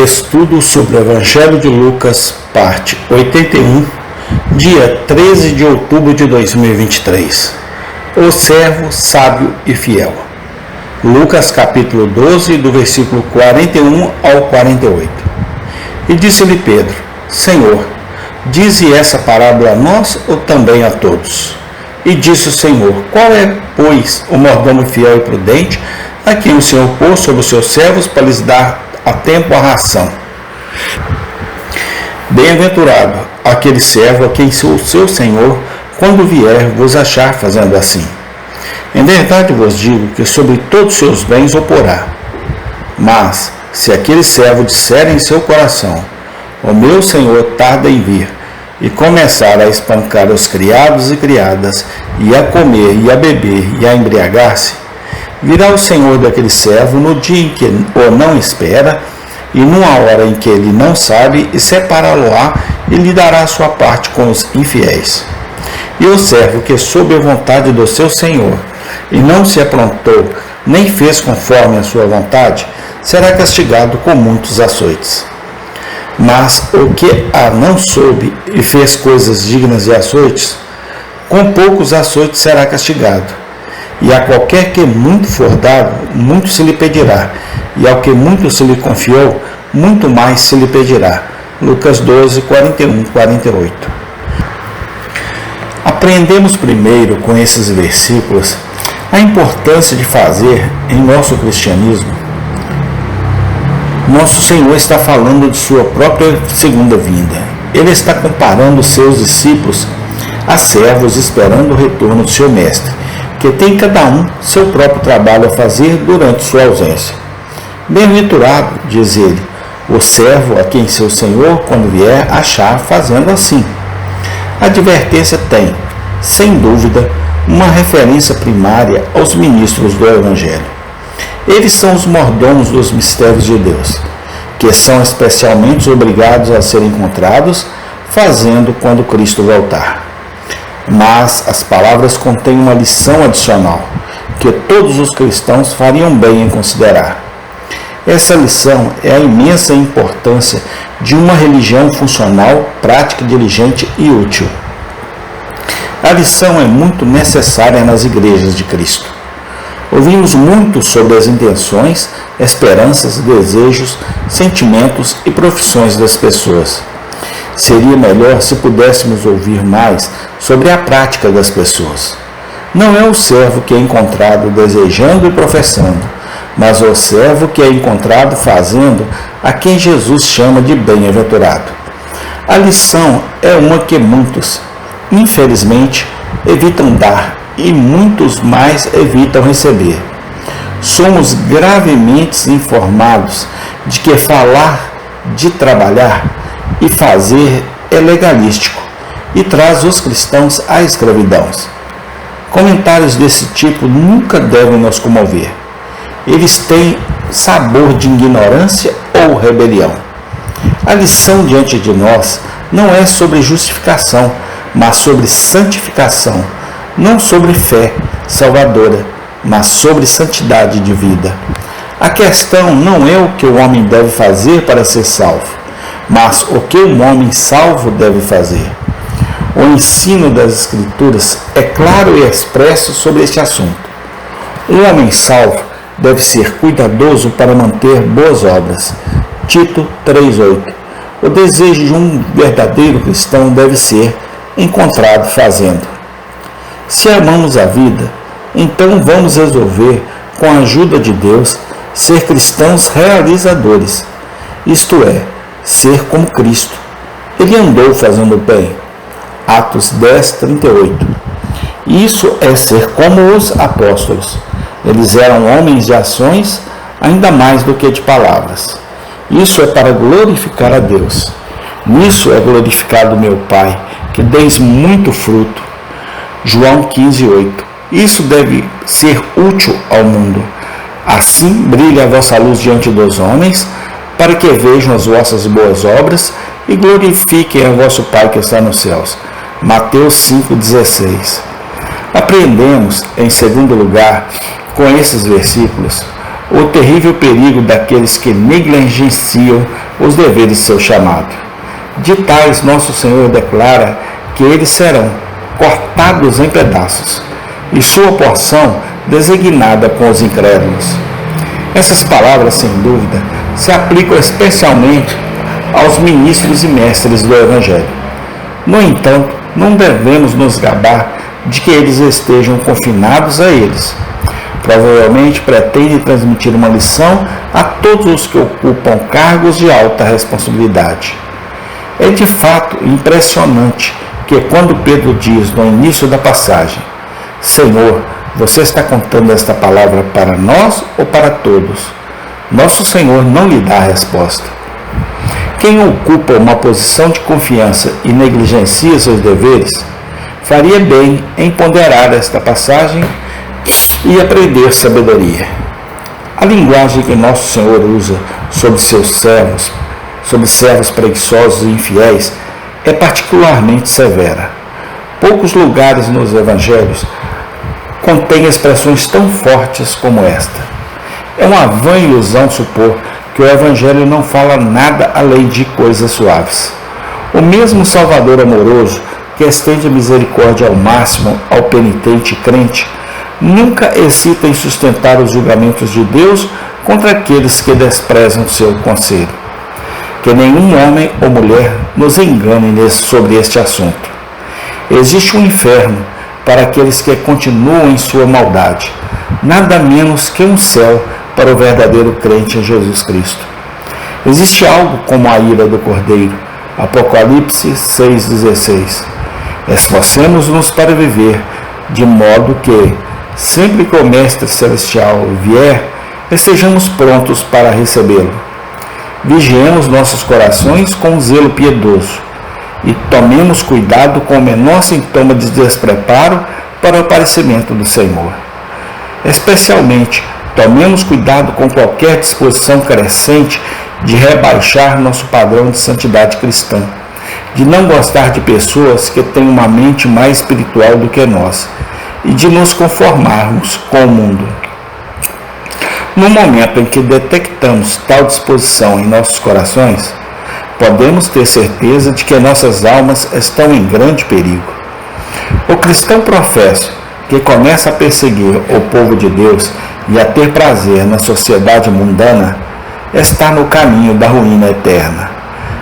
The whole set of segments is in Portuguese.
Estudo sobre o Evangelho de Lucas, parte 81, dia 13 de outubro de 2023. O servo sábio e fiel. Lucas capítulo 12, do versículo 41 ao 48. E disse-lhe Pedro: Senhor, dize essa parábola a nós ou também a todos? E disse o Senhor: Qual é, pois, o mordomo fiel e prudente, a quem o Senhor pôs sobre os seus servos para lhes dar a tempo a ração? Bem-aventurado aquele servo a quem o seu Senhor, quando vier, vos achar fazendo assim. Em verdade vos digo que sobre todos os seus bens o porá. Mas, se aquele servo disser em seu coração: O meu Senhor tarda em vir, e começar a espancar os criados e criadas, e a comer, e a beber, e a embriagar-se, virá o Senhor daquele servo no dia em que o não espera, e numa hora em que ele não sabe, e separá-lo-á, e lhe dará a sua parte com os infiéis. E o servo que soube a vontade do seu Senhor, e não se aprontou, nem fez conforme a sua vontade, será castigado com muitos açoites. Mas o que a não soube e fez coisas dignas de açoites, com poucos açoites será castigado. E a qualquer que muito for dado, muito se lhe pedirá, e ao que muito se lhe confiou, muito mais se lhe pedirá. Lucas 12, 41, 48. Aprendemos primeiro com esses versículos a importância de fazer em nosso cristianismo. Nosso Senhor está falando de sua própria segunda vinda. Ele está comparando seus discípulos a servos esperando o retorno do seu mestre, que tem cada um seu próprio trabalho a fazer durante sua ausência. Bem-aventurado, diz ele, o servo a quem seu Senhor, quando vier, achar fazendo assim. A advertência tem, sem dúvida, uma referência primária aos ministros do Evangelho. Eles são os mordomos dos mistérios de Deus, que são especialmente obrigados a ser encontrados, fazendo quando Cristo voltar. Mas as palavras contêm uma lição adicional, que todos os cristãos fariam bem em considerar. Essa lição é a imensa importância de uma religião funcional, prática, diligente e útil. A lição é muito necessária nas igrejas de Cristo. Ouvimos muito sobre as intenções, esperanças, desejos, sentimentos e profissões das pessoas. Seria melhor se pudéssemos ouvir mais sobre a prática das pessoas. Não é o servo que é encontrado desejando e professando, mas o servo que é encontrado fazendo a quem Jesus chama de bem-aventurado. A lição é uma que muitos, infelizmente, evitam dar e muitos mais evitam receber. Somos gravemente informados de que falar de trabalhar e fazer é legalístico e traz os cristãos à escravidão. Comentários desse tipo nunca devem nos comover. Eles têm sabor de ignorância ou rebelião. A lição diante de nós não é sobre justificação, mas sobre santificação, não sobre fé salvadora, mas sobre santidade de vida. A questão não é o que o homem deve fazer para ser salvo, mas o que um homem salvo deve fazer. O ensino das Escrituras é claro e expresso sobre este assunto. Um homem salvo deve ser cuidadoso para manter boas obras. Tito 3,8. O desejo de um verdadeiro cristão deve ser encontrado fazendo. Se amamos a vida, então vamos resolver, com a ajuda de Deus, ser cristãos realizadores, isto é, ser como Cristo. Ele andou fazendo bem. Atos 10, 38. Isso é ser como os apóstolos. Eles eram homens de ações, ainda mais do que de palavras. Isso é para glorificar a Deus. Nisso é glorificado meu Pai, que deis muito fruto. João 15, 8. Isso deve ser útil ao mundo. Assim brilha a vossa luz diante dos homens, para que vejam as vossas boas obras e glorifiquem a vosso Pai que está nos céus. Mateus 5,16. Aprendemos, em segundo lugar, com esses versículos, o terrível perigo daqueles que negligenciam os deveres de seu chamado. De tais, nosso Senhor declara que eles serão cortados em pedaços, e sua porção designada com os incrédulos. Essas palavras, sem dúvida, se aplicam especialmente aos ministros e mestres do Evangelho. No entanto, não devemos nos gabar de que eles estejam confinados a eles. Provavelmente pretendem transmitir uma lição a todos os que ocupam cargos de alta responsabilidade. É de fato impressionante que quando Pedro diz no início da passagem: Senhor, você está contando esta palavra para nós ou para todos? Nosso Senhor não lhe dá a resposta. Quem ocupa uma posição de confiança e negligencia seus deveres, faria bem em ponderar esta passagem e aprender sabedoria. A linguagem que nosso Senhor usa sobre seus servos, sobre servos preguiçosos e infiéis, é particularmente severa. Poucos lugares nos evangelhos contêm expressões tão fortes como esta. É uma vã ilusão supor que o evangelho não fala nada além de coisas suaves. O mesmo Salvador amoroso, que estende a misericórdia ao máximo ao penitente crente, nunca hesita em sustentar os julgamentos de Deus contra aqueles que desprezam seu conselho. Que nenhum homem ou mulher nos engane sobre este assunto. Existe um inferno para aqueles que continuam em sua maldade, nada menos que um céu para o verdadeiro crente em Jesus Cristo. Existe algo como a ira do Cordeiro, Apocalipse 6,16. Esforcemos-nos para viver, de modo que, sempre que o Mestre Celestial vier, estejamos prontos para recebê-lo. Vigiemos nossos corações com zelo piedoso e tomemos cuidado com o menor sintoma de despreparo para o aparecimento do Senhor. Especialmente, tomemos cuidado com qualquer disposição crescente de rebaixar nosso padrão de santidade cristã, de não gostar de pessoas que têm uma mente mais espiritual do que nós e de nos conformarmos com o mundo. No momento em que detectamos tal disposição em nossos corações, podemos ter certeza de que nossas almas estão em grande perigo. O cristão professo que começa a perseguir o povo de Deus e a ter prazer na sociedade mundana está no caminho da ruína eterna.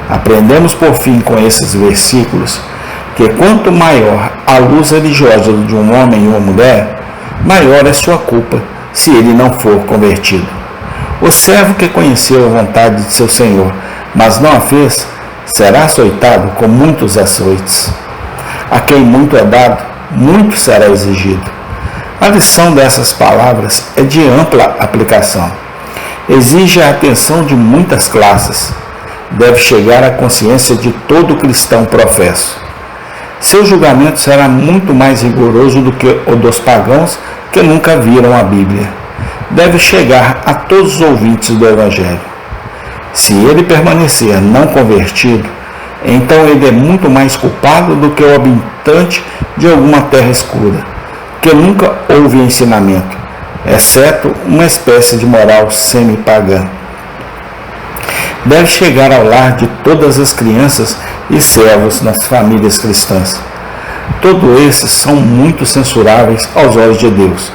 Aprendemos por fim com esses versículos que quanto maior a luz religiosa de um homem e uma mulher, maior é sua culpa se ele não for convertido. O servo que conheceu a vontade de seu Senhor, mas não a fez, será açoitado com muitos açoites. A quem muito é dado, muito será exigido. A lição dessas palavras é de ampla aplicação. Exige a atenção de muitas classes. Deve chegar à consciência de todo cristão professo. Seu julgamento será muito mais rigoroso do que o dos pagãos que nunca viram a Bíblia. Deve chegar a todos os ouvintes do Evangelho. Se ele permanecer não convertido, então ele é muito mais culpado do que o habitante de alguma terra escura, que nunca houve ensinamento, exceto uma espécie de moral semi-pagã. Deve chegar ao lar de todas as crianças e servos nas famílias cristãs. Todos esses são muito censuráveis aos olhos de Deus,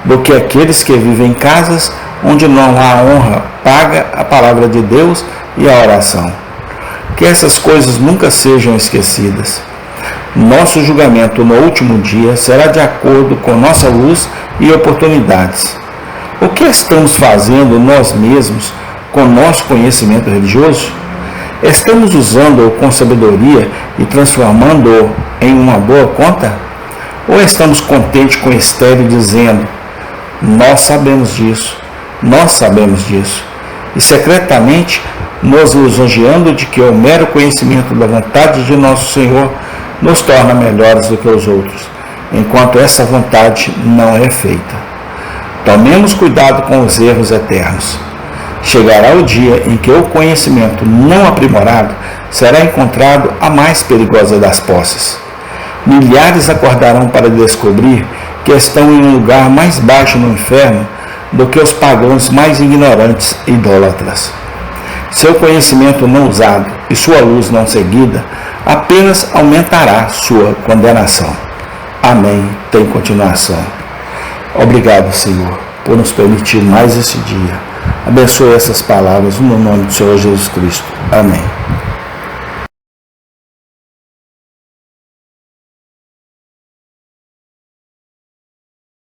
do que aqueles que vivem em casas onde não há honra paga a palavra de Deus e a oração. Que essas coisas nunca sejam esquecidas. Nosso julgamento no último dia será de acordo com nossa luz e oportunidades. O que estamos fazendo nós mesmos com nosso conhecimento religioso? Estamos usando-o com sabedoria e transformando-o em uma boa conta? Ou estamos contentes com o estéril dizendo: nós sabemos disso, e secretamente nos lisonjeando de que o mero conhecimento da vontade de nosso Senhor nos torna melhores do que os outros, enquanto essa vontade não é feita. Tomemos cuidado com os erros eternos. Chegará o dia em que o conhecimento não aprimorado será encontrado a mais perigosa das posses. Milhares acordarão para descobrir que estão em um lugar mais baixo no inferno do que os pagãos mais ignorantes e idólatras. Seu conhecimento não usado e sua luz não seguida apenas aumentará sua condenação. Amém. Tem continuação. Obrigado, Senhor, por nos permitir mais esse dia. Abençoe essas palavras no nome do Senhor Jesus Cristo. Amém.